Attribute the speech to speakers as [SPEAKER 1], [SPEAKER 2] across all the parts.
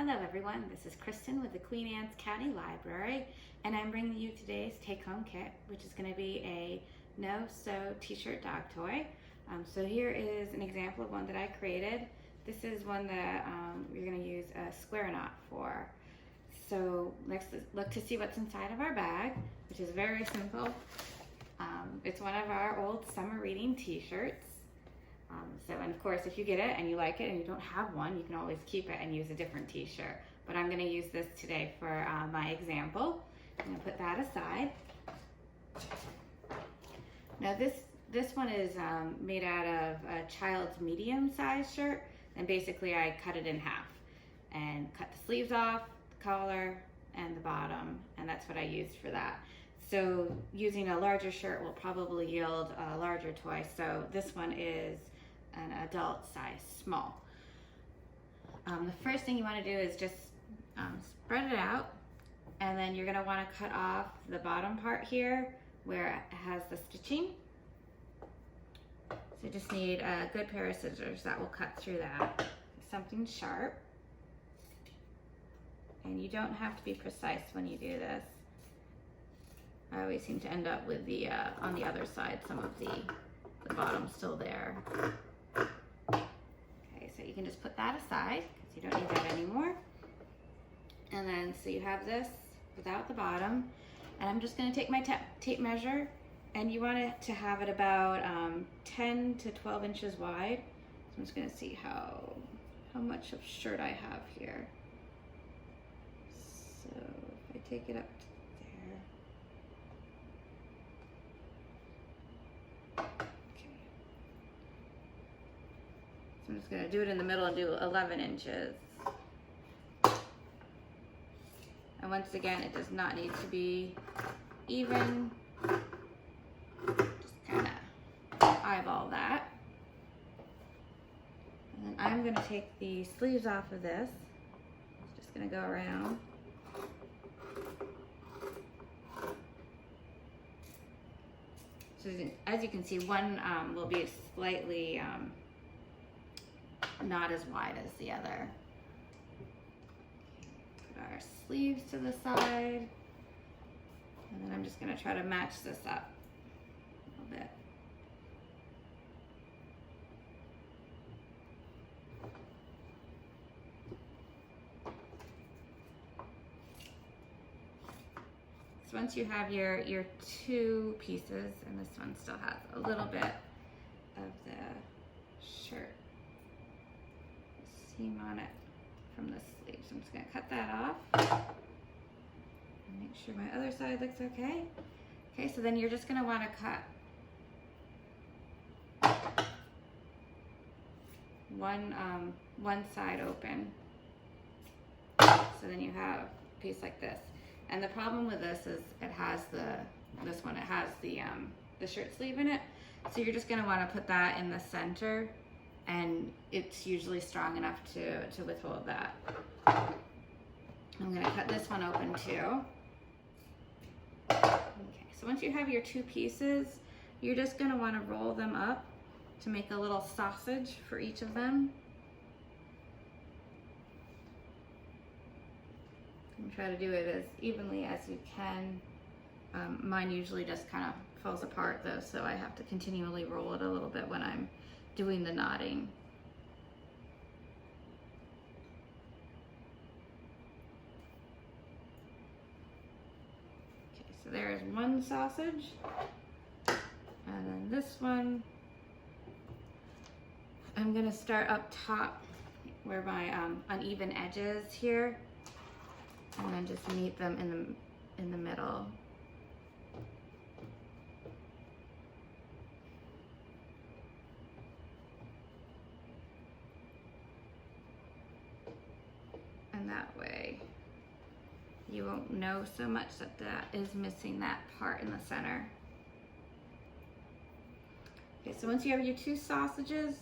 [SPEAKER 1] Hello everyone, this is Kristen with the Queen Anne's County Library, and I'm bringing you today's take-home kit, which is going to be a no-sew t-shirt dog toy. So here is an example of one that I created. This is one that we're going to use a square knot for. So let's look to see what's inside of our bag, which is very simple. It's one of our old summer reading t-shirts. And of course, if you get it and you like it and you don't have one, you can always keep it and use a different t-shirt. But I'm going to use this today for my example. I'm going to put that aside. Now this one is made out of a child's medium-sized shirt, and basically I cut it in half and cut the sleeves off, the collar, and the bottom, and that's what I used for that. So using a larger shirt will probably yield a larger toy. So this one is an adult size small. The first thing you want to do is just spread it out, and then you're going to want to cut off the bottom part here where it has the stitching. So you just need a good pair of scissors that will cut through that. Something sharp. And you don't have to be precise when you do this. I always seem to end up with the on the other side, some of the bottom still there. Okay, so you can just put that aside because you don't need that anymore. And then, so you have this without the bottom, and I'm just going to take my tape measure, and you want it to have it about 10 to 12 inches wide. So I'm just going to see how much of shirt I have here. So if I take it up to there. Okay. So I'm just going to do it in the middle and do 11 inches. And once again, it does not need to be even. Just kind of eyeball that. And then I'm going to take the sleeves off of this. It's just going to go around. So as you can see, one will be slightly not as wide as the other. Put our sleeves to the side, and then I'm just going to try to match this up a little bit. So once you have your two pieces, and this one still has a little bit of the shirt seam on it from the sleeve. So I'm just going to cut that off and make sure my other side looks okay. Okay, so then you're just going to want to cut one side open. So then you have a piece like this. And the problem with this is it has it has the shirt sleeve in it. So you're just going to want to put that in the center, and it's usually strong enough to withhold that. I'm going to cut this one open too. Okay, so once you have your two pieces, you're just going to want to roll them up to make a little sausage for each of them. And try to do it as evenly as you can. Mine usually just kind of falls apart though, so I have to continually roll it a little bit when I'm doing the knotting. Okay, so there's one sausage, and then this one, I'm gonna start up top where my uneven edges here, and then just meet them in the middle. And that way you won't know so much that is missing that part in the center. Okay, so once you have your two sausages,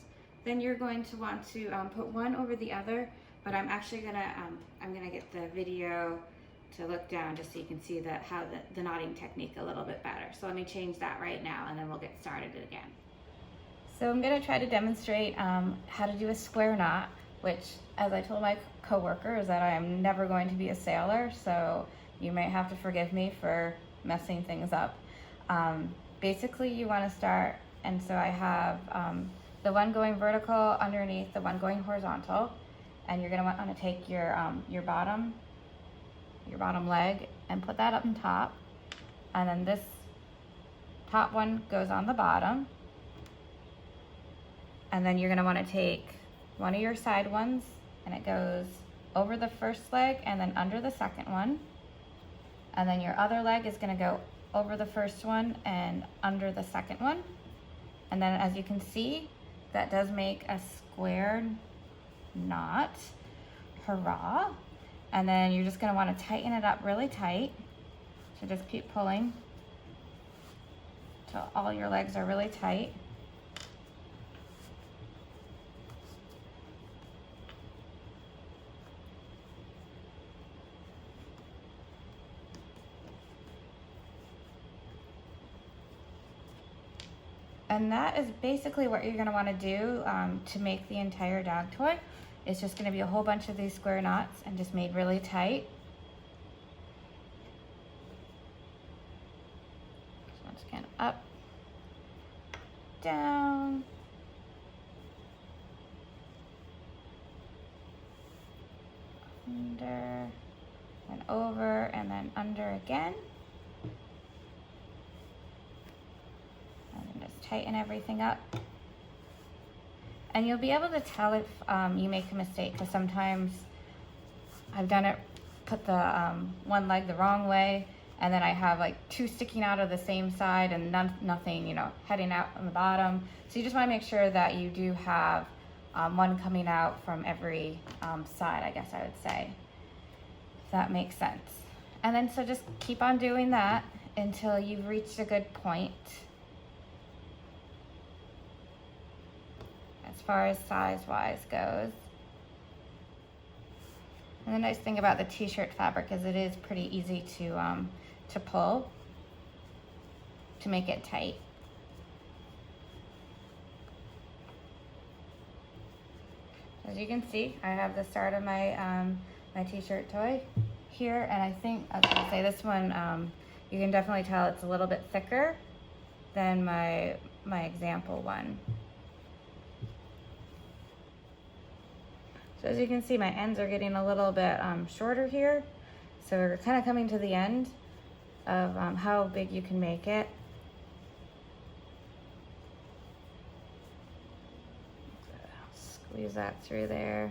[SPEAKER 1] then you're going to want to put one over the other. But I'm actually gonna get the video to look down just so you can see how the knotting technique a little bit better. So let me change that right now, and then we'll get started again. So I'm gonna try to demonstrate how to do a square knot which, as I told my coworker, is that I am never going to be a sailor, so you might have to forgive me for messing things up. Basically, you want to start, and so I have the one going vertical underneath, the one going horizontal, and you're going to want to take your bottom leg and put that up on top, and then this top one goes on the bottom, and then you're going to want to take one of your side ones and it goes over the first leg and then under the second one, and then your other leg is going to go over the first one and under the second one, and then as you can see, that does make a square knot. Hurrah! And then you're just going to want to tighten it up really tight. So just keep pulling till all your legs are really tight. And that is basically what you're going to want to do to make the entire dog toy. It's just going to be a whole bunch of these square knots and just made really tight. So once again, up, down, under, and over, and then under again. And just tighten everything up. And you'll be able to tell if you make a mistake, because sometimes I've done it, put the one leg the wrong way, and then I have like two sticking out of the same side and nothing, heading out on the bottom. So you just want to make sure that you do have one coming out from every side, I guess I would say, if that makes sense. And then so just keep on doing that until you've reached a good point. As far as size-wise goes. And the nice thing about the t-shirt fabric is it is pretty easy to pull to make it tight. As you can see, I have the start of my my t-shirt toy here, and I think I was gonna say this one, you can definitely tell it's a little bit thicker than my example one. So as you can see, my ends are getting a little bit shorter here. So we're kind of coming to the end of how big you can make it. Squeeze that through there.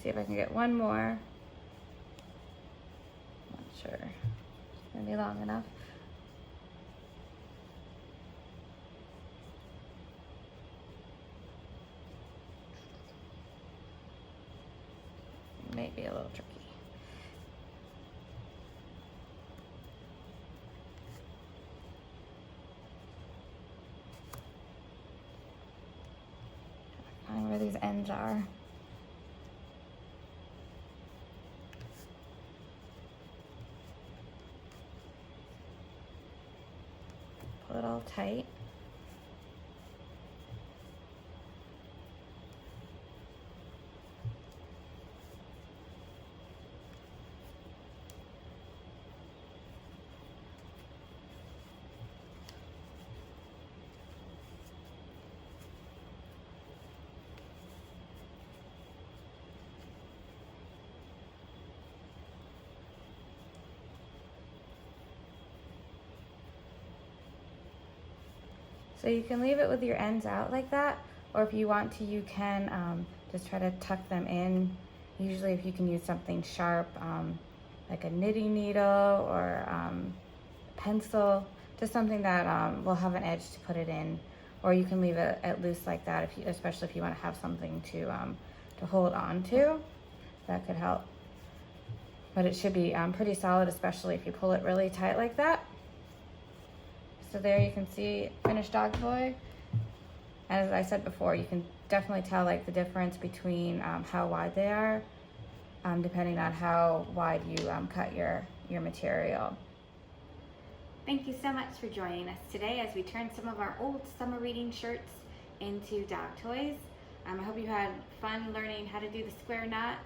[SPEAKER 1] See if I can get one more. Not sure. It's gonna be long enough. It might be a little tricky. Find where these ends are. Pull it all tight. So you can leave it with your ends out like that, or if you want to, you can just try to tuck them in. Usually if you can use something sharp, like a knitting needle or a pencil, just something that will have an edge to put it in. Or you can leave it at loose like that, especially if you want to have something to hold on to. That could help. But it should be pretty solid, especially if you pull it really tight like that. So there you can see finished dog toy. As I said before, you can definitely tell like the difference between how wide they are, depending on how wide you cut your material. Thank you so much for joining us today as we turn some of our old summer reading shirts into dog toys. I hope you had fun learning how to do the square knot.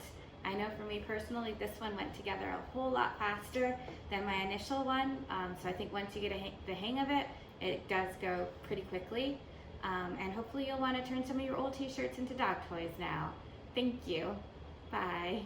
[SPEAKER 1] I know for me personally, this one went together a whole lot faster than my initial one. So I think once you get the hang of it, it does go pretty quickly. And hopefully you'll want to turn some of your old t-shirts into dog toys now. Thank you. Bye.